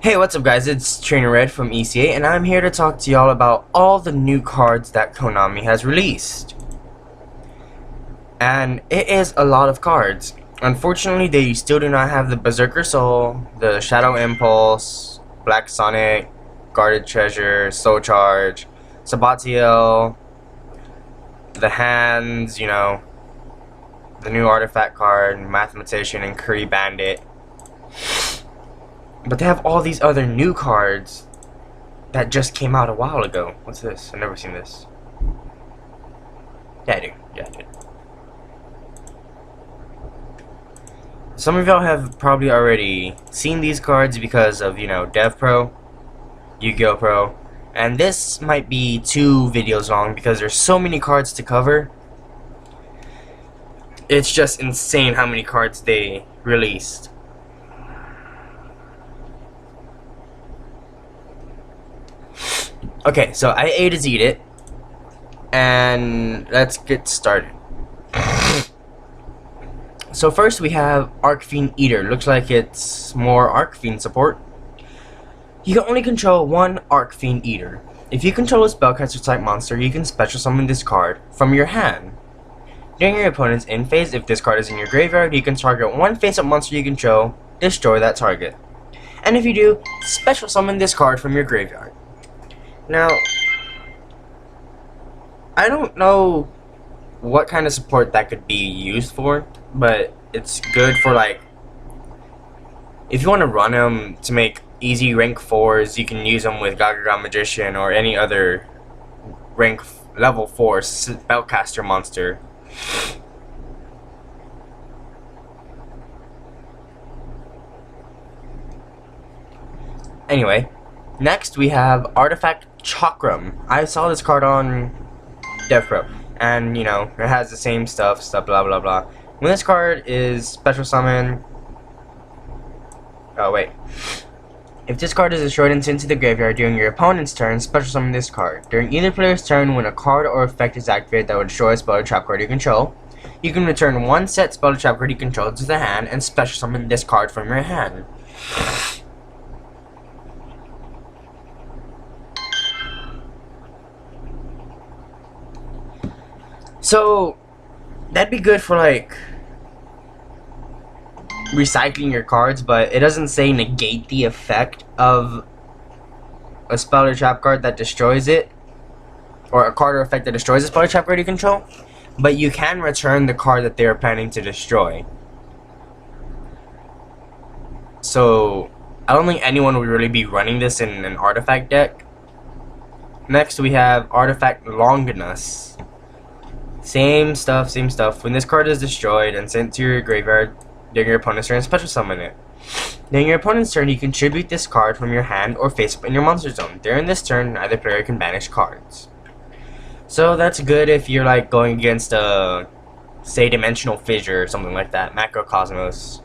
Hey, what's up guys, it's Trainer Red from a.k.a. and I'm here to talk to y'all about all the new cards that Konami has released. And it is a lot of cards. Unfortunately, they still do not have the Berserker Soul, the Shadow Impulse, Black Sonic, Guarded Treasure, Soul Charge, Sabatiel, the Hands, the new Artifact card, Mathematician, and Curry Bandit. But they have all these other new cards that just came out a while ago. What's this? I've never seen this. Yeah, I do. Yeah, I do. Some of y'all have probably already seen these cards because of, Dev Pro, Yu-Gi-Oh! Pro. And this might be 2 videos long because there's so many cards to cover. It's just insane how many cards they released. Okay, so I A to Z'd it, and let's get started. So first we have Arcfiend Eater. Looks like it's more Arcfiend support. You can only control one Arcfiend Eater. If you control a spellcaster type monster, you can special summon this card from your hand. During your opponent's end phase, if this card is in your graveyard, you can target one face-up monster you control, destroy that target. And if you do, special summon this card from your graveyard. Now, I don't know what kind of support that could be used for, but it's good for, if you want to run them to make easy rank 4s, you can use them with Gagaga Magician or any other level 4 spellcaster monster. Anyway, next we have Artifact Chakram. I saw this card on Dev Pro, and it has the same stuff, blah blah blah. When this card is special summon, if this card is destroyed and sent to the graveyard during your opponent's turn, special summon this card. During either player's turn, when a card or effect is activated that would destroy a spell or trap card you control, you can return one set spell or trap card you control to the hand and special summon this card from your hand. So, that'd be good for, recycling your cards, but it doesn't say negate the effect of a spell or trap card that destroys it, or a card or effect that destroys a spell or trap card you control, but you can return the card that they are planning to destroy. So, I don't think anyone would really be running this in an artifact deck. Next, we have Artifact Longinus. Same stuff. When this card is destroyed and sent to your graveyard during your opponent's turn, special summon it. During your opponent's turn, you contribute this card from your hand or face up in your monster zone. During this turn, either player can banish cards. So that's good if you're going against a, say, Dimensional Fissure or something like that, Macrocosmos.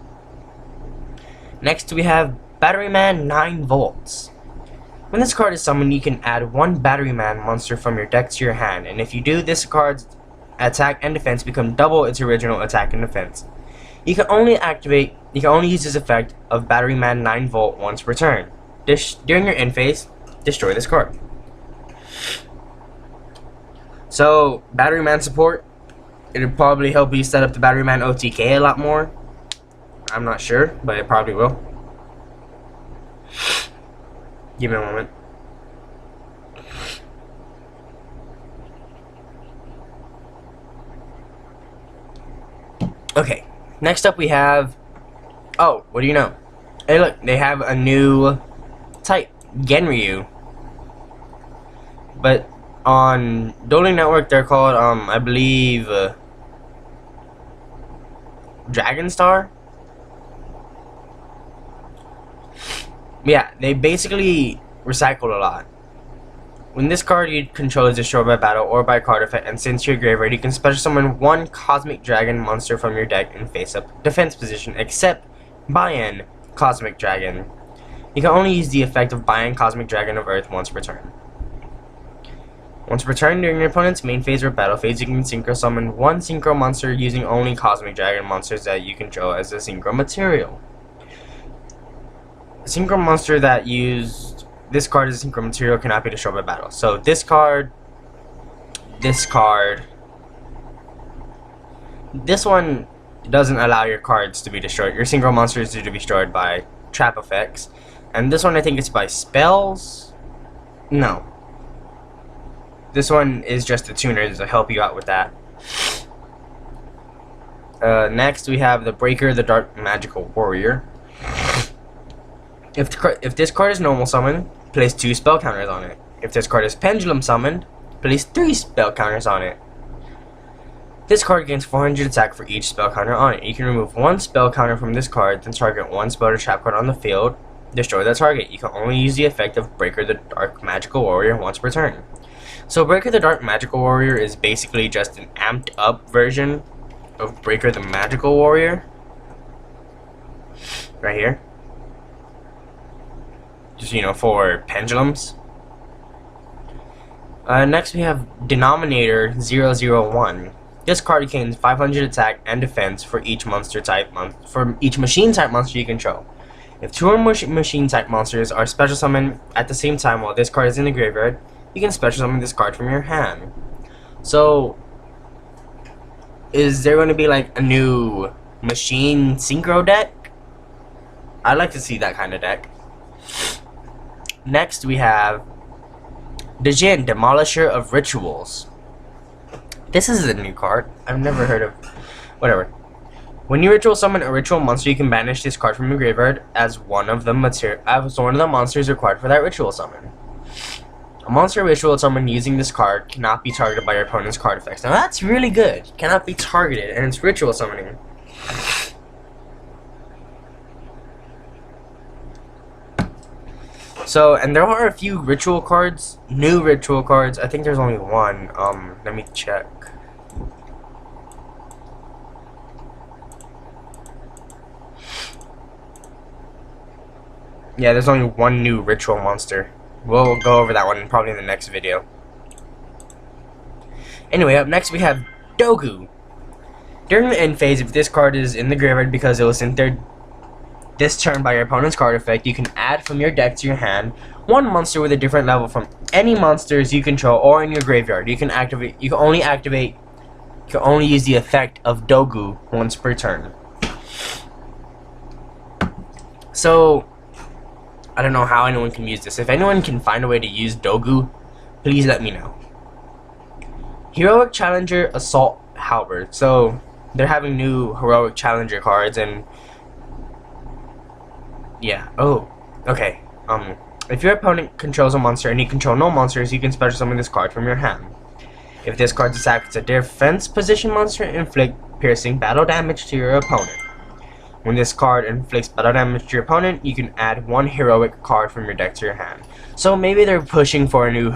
Next we have Batteryman 9 volts. When this card is summoned, you can add one Batteryman monster from your deck to your hand, and if you do, this card's attack and defense become double its original attack and defense. You can only use this effect of Batteryman 9 volt once per turn. During your end phase, destroy this card. So, Batteryman support, it'll probably help you set up the Batteryman OTK a lot more. I'm not sure, but it probably will. Give me a moment. Okay, next up we have, what do you know? Hey look, they have a new type, Genryu. But on Dueling Network they're called, I believe, Dragon Star? Yeah, they basically recycled a lot. When this card you control is destroyed by battle or by card effect and sent to your graveyard, you can special summon one Cosmic Dragon monster from your deck in face-up defense position, except Buy-in Cosmic Dragon. You can only use the effect of Buy-in Cosmic Dragon of Earth once per turn. Once per turn during your opponent's main phase or battle phase, you can synchro summon one synchro monster using only Cosmic Dragon monsters that you control as a synchro material. synchro monster that used this card as a synchro material cannot be destroyed by battle. So this card, this one doesn't allow your cards to be destroyed. Your synchro monsters to be destroyed by trap effects. And this one I think it's by spells. No. This one is just the tuners to help you out with that. Next we have the Breaker, the Dark Magical Warrior. If this card is normal summon, place 2 spell counters on it. If this card is pendulum summoned, place 3 spell counters on it. This card gains 400 attack for each spell counter on it. You can remove 1 spell counter from this card, then target 1 spell or trap card on the field. Destroy that target. You can only use the effect of Breaker the Dark Magical Warrior once per turn. So Breaker the Dark Magical Warrior is basically just an amped up version of Breaker the Magical Warrior. Right here. Just, you know, for pendulums. Next we have Denominator 001. This card gains 500 attack and defense for each monster type for each machine type monster you control. If 2 or more machine type monsters are special summoned at the same time while this card is in the graveyard, you can special summon this card from your hand. So, is there going to be like a new machine synchro deck? I'd like to see that kind of deck. Next we have Djinn, Demolisher of Rituals. This is a new card. I've never heard of. Whatever. When you ritual summon a ritual monster, you can banish this card from your graveyard as one of the monsters required for that ritual summon. A monster ritual summon using this card cannot be targeted by your opponent's card effects. Now that's really good. Cannot be targeted, and it's ritual summoning. So, and there are a few ritual cards, new ritual cards. I think there's only one. Let me check. Yeah, there's only one new ritual monster. We'll go over that one probably in the next video. Anyway, up next we have Dogu. During the end phase, if this card is in the graveyard because it was sent there this turn by your opponent's card effect, you can add from your deck to your hand 1 monster with a different level from any monsters you control or in your graveyard. You can only use the effect of Dogu once per turn. So, I don't know how anyone can use this. If anyone can find a way to use Dogu, please let me know. Heroic Challenger Assault Halberd. So, they're having new Heroic Challenger cards and yeah. Oh, okay. If your opponent controls a monster and you control no monsters, you can special summon this card from your hand. If this card's attack is a defense position monster, inflict piercing battle damage to your opponent. When this card inflicts battle damage to your opponent, you can add 1 heroic card from your deck to your hand. So maybe they're pushing for a new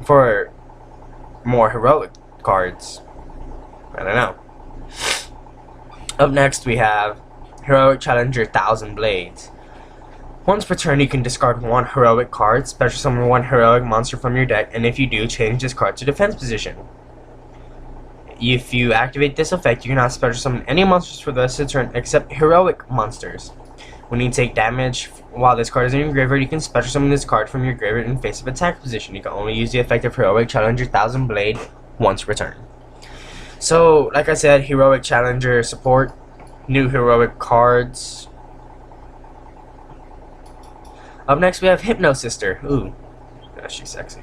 for more heroic cards. I don't know. Up next we have Heroic Challenger 1000 Blades. Once per turn, you can discard 1 heroic card, special summon 1 heroic monster from your deck, and if you do, change this card to defense position. If you activate this effect, you cannot special summon any monsters for the rest of the turn except heroic monsters. When you take damage while this card is in your graveyard, you can special summon this card from your graveyard in face of attack position. You can only use the effect of Heroic Challenger 1000 Blade once per turn. So, like I said, Heroic Challenger support, new heroic cards. Up next we have Hypno Sister. Ooh, yeah, she's sexy.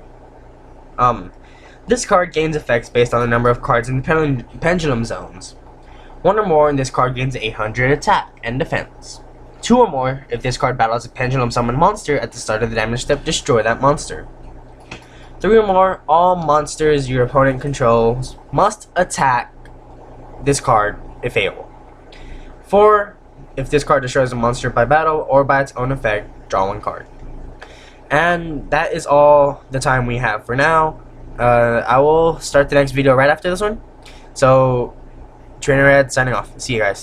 This card gains effects based on the number of cards in the pendulum zones. 1 or more, and this card gains 800 attack and defense. 2 or more, if this card battles a pendulum summoned monster at the start of the damage step, destroy that monster. 3 or more, all monsters your opponent controls must attack this card if able. 4, if this card destroys a monster by battle or by its own effect, draw 1 card. And that is all the time we have for now. I will start the next video right after this one. So, Trainer Red signing off. See you guys.